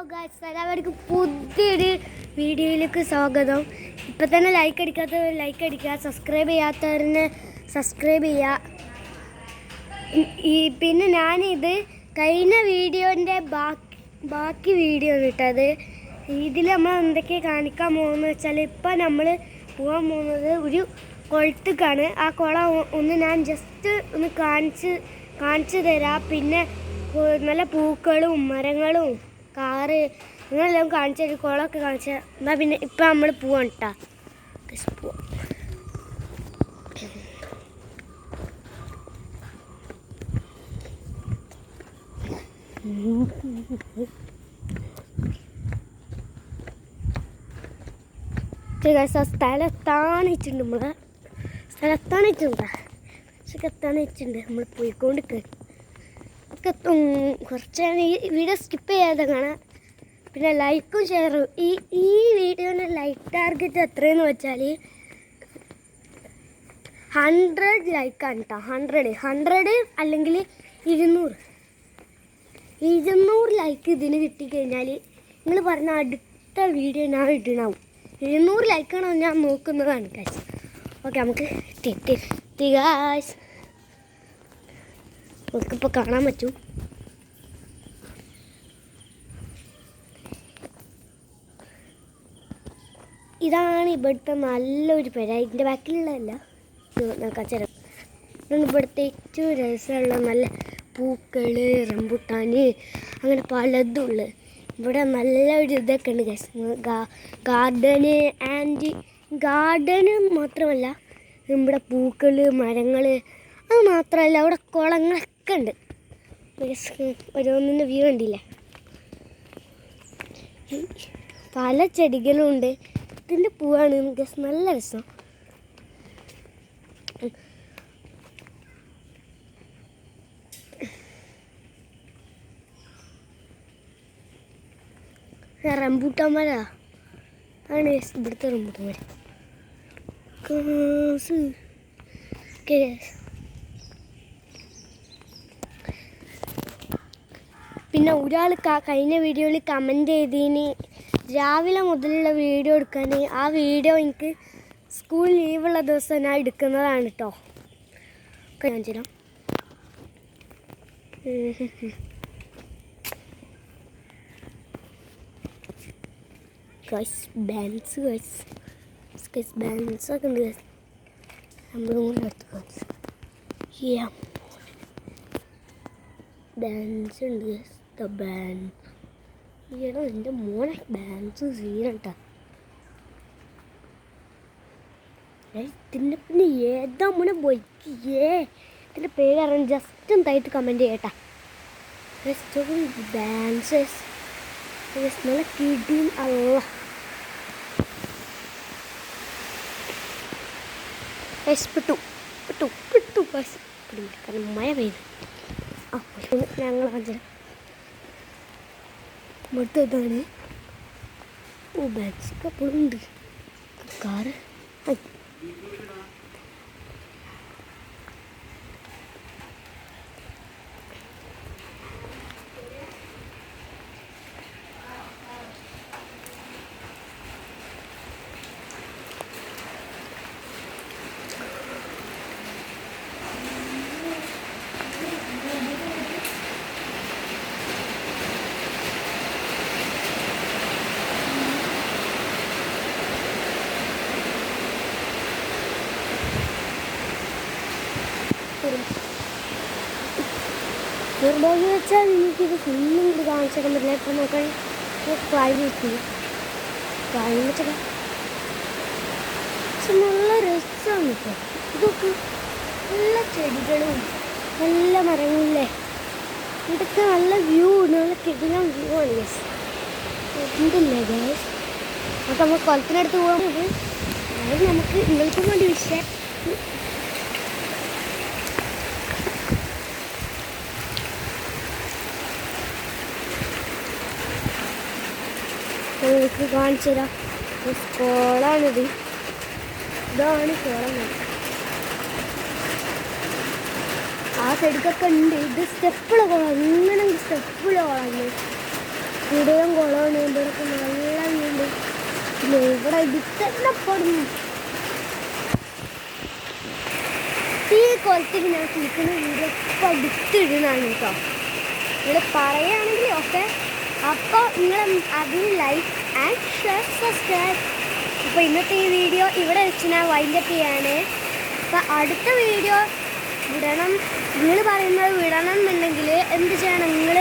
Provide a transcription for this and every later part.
Guys, എല്ലാവർക്കും പുതിയൊരു വീഡിയോയിലേക്ക് സ്വാഗതം. ഇപ്പം തന്നെ ലൈക്ക് അടിക്കാത്തവർ ലൈക്ക് അടിക്കുക, സബ്സ്ക്രൈബ് ചെയ്യാത്തവരിന് സബ്സ്ക്രൈബ് ചെയ്യുക. പിന്നെ ഞാനിത് കഴിഞ്ഞ വീഡിയോൻ്റെ ബാക്കി വീഡിയോ ഇട്ടത്. ഇതിൽ നമ്മൾ എന്തൊക്കെയാണ് കാണിക്കാൻ പോകുന്നത് വെച്ചാൽ, ഇപ്പം നമ്മൾ പോകാൻ പോകുന്നത് ഒരു കുളത്തേക്കാണ്. ആ കുളം ഒന്ന് ഞാൻ ജസ്റ്റ് ഒന്ന് കാണിച്ചു തരാം. പിന്നെ നല്ല പൂക്കളും മരങ്ങളും കാറ് ഇങ്ങനെല്ലാം കാണിച്ച ഒരു കുളമൊക്കെ കാണിച്ച. എന്നാൽ പിന്നെ ഇപ്പം നമ്മൾ പോവാണ് കേട്ടോ. പോവാം. സ്ഥലത്താണിച്ചിട്ടുണ്ട്, നമ്മളെ സ്ഥലത്താണിച്ചിട്ടുണ്ട്, പക്ഷെ എത്താണിച്ചിട്ടുണ്ട്. നമ്മൾ പോയിക്കൊണ്ടിരിക്കുക ഒക്കെ കുറച്ച് ഈ വീഡിയോ സ്കിപ്പ് ചെയ്യാതെ കാണാം. പിന്നെ ലൈക്കും ഷെയറും. ഈ വീഡിയോൻ്റെ ലൈക്ക് ടാർഗറ്റ് എത്രയെന്ന് വെച്ചാൽ 100 ലൈക്കാണ് കേട്ടോ. 100 അല്ലെങ്കിൽ 200 ലൈക്ക് ഇതിന് കിട്ടിക്കഴിഞ്ഞാൽ നിങ്ങൾ പറഞ്ഞ അടുത്ത വീഡിയോ ഞാൻ ഇടണാവും. 200 ലൈക്കാണോ ഞാൻ നോക്കുന്നതാണ് ഗൈസ്. ഓക്കെ, നമുക്ക് ഗൈസ് നമുക്കിപ്പോൾ കാണാൻ പറ്റും. ഇതാണ് ഇവിടുത്തെ നല്ലൊരു പേര. ഇതിൻ്റെ ബാക്കിലുള്ളതല്ല, കച്ചരം. ഇതാണ് ഇവിടുത്തെ ഏറ്റവും രസമുള്ള നല്ല പൂക്കൾ, റംബുട്ടാൻ, അങ്ങനെ പലതും ഉള്ളത്. ഇവിടെ നല്ലൊരു ഇതൊക്കെ ഉണ്ട് ഗൈസ്. ഗാർഡന് മാത്രമല്ല, ഇവിടെ പൂക്കൾ, മരങ്ങൾ, അത് മാത്രമല്ല അവിടെ കുളങ്ങളൊക്കെ ഉണ്ട്. ഓരോന്നിൻ്റെ വ്യൂ കണ്ടില്ലേ. പല ചെടികളും ഉണ്ട്. ഇതിൻ്റെ പൂവാണ് ഗസ്, നല്ല രസം. റംബൂട്ടാൻ മര ആണ് ഇവിടുത്തെ റംബൂട്ടാൻ മരം. പിന്നെ ഒരാൾ കഴിഞ്ഞ വീഡിയോയിൽ കമൻറ്റ് ചെയ്തതിന് രാവിലെ മുതലുള്ള വീഡിയോ എടുക്കാൻ. ആ വീഡിയോ എനിക്ക് സ്കൂൾ ലീവുള്ള ദിവസം ഞാൻ എടുക്കുന്നതാണ് കേട്ടോ. ഒക്കെ ഞാൻ ചെയ്യാം. ബാൻസൊക്കെ ഉണ്ട്. നമ്മളും കൂടെ എടുത്തു ഡാൻസ് ഉണ്ട്. ഈയിടെ എൻ്റെ മോനെ ഡാൻസ് സീനട്ടാ. ഇതിൻ്റെ പിന്നെ ഏതാ മോനെ ബൈക്ക് ഇതിൻ്റെ പേര് അറിയാൻ ജസ്റ്റ് എന്തായിട്ട് കമൻറ്റ് ചെയ്യട്ടാ. ഡാൻസസ് നല്ല കിടിയും. അല്ല പെട്ടു കാരണം മഴ പെയ്തു. ഞങ്ങൾ കാണിച്ചു ഇവിടുത്തെ ഇതാണ്. ബാഗ്സൊക്കെ എപ്പോഴും ഉണ്ട്. കാറ് നിർഭാഗ്യം വെച്ചാൽ എനിക്കിത് ഫുള്ളും കൂടി കാണിച്ചേക്കാൻ പറ്റില്ല. ഇപ്പം നോക്കാൻ ക്ലൈമറ്റ് പക്ഷെ നല്ല രസമാണ്. ഇപ്പോൾ ഇതൊക്കെ നല്ല ചെടികളും നല്ല മരങ്ങളില്ലേ. ഇതൊക്കെ നല്ല വ്യൂ, നല്ല കിടിലം വ്യൂ ആണ് ഗൈസ്. എന്തില്ലേ ഗൈസ്. അപ്പോൾ നമ്മൾ കുളത്തിനടുത്ത് പോകുന്നത് അതായത് നമുക്ക് നിങ്ങൾക്കും വേണ്ടി വിഷയം. നിങ്ങൾക്ക് കാണിച്ചു തരാം. കോളാണിത്. ഇതാണ് കോളം. ആ സൈഡിലൊക്കെ ഉണ്ട്. ഇത് സ്റ്റെപ്പുള്ള കോളം. ഇങ്ങനെ സ്റ്റെപ്പുള്ള കോളാണ്. കൂടുതലും കുളമാണ്. ഇവിടെയൊക്കെ നല്ല വീട്. പിന്നെ ഇവിടെ ഇടിത്തന്നെ ഈ കുളത്തിൽ ഞാൻ കുളിക്കുന്ന വീഡിയോ ഇപ്പം അടുത്തിടുന്നതാണ് കേട്ടോ. ഇവിടെ പറയുകയാണെങ്കിൽ ഓക്കെ. അപ്പോൾ നിങ്ങൾ അതിന് ലൈക്ക് ആൻഡ് ഷെയർ സബ്സ്ക്രൈബ്. അപ്പോൾ ഇന്നത്തെ ഈ വീഡിയോ ഇവിടെ വെച്ച് ഞാൻ വൈൻഡപ്പ് ചെയ്യാണ്. അപ്പോൾ അടുത്ത വീഡിയോ വിടണം, നിങ്ങൾ പറയുന്നത് വിടണം എന്നുണ്ടെങ്കിൽ എന്ത് ചെയ്യണം? നിങ്ങൾ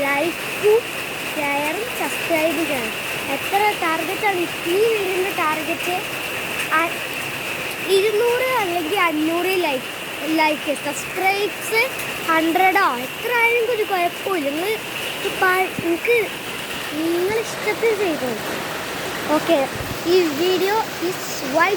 ലൈക്കും ഷെയറും സബ്സ്ക്രൈബും ചെയ്യണം. എത്ര ടാർഗറ്റാണ് ഈ വീഡിയോൻ്റെ ടാർഗറ്റ്? 200 അല്ലെങ്കിൽ 500 ലൈക്ക് സബ്സ്ക്രൈബ്സ് 100 എത്ര ആയാലും ഒരു കുഴപ്പമില്ല. നിങ്ങൾക്ക് നിങ്ങളിഷ്ടത്തിൽ ചെയ്തോ. ഓക്കെ, ഈ വീഡിയോ ഈസ് വൈ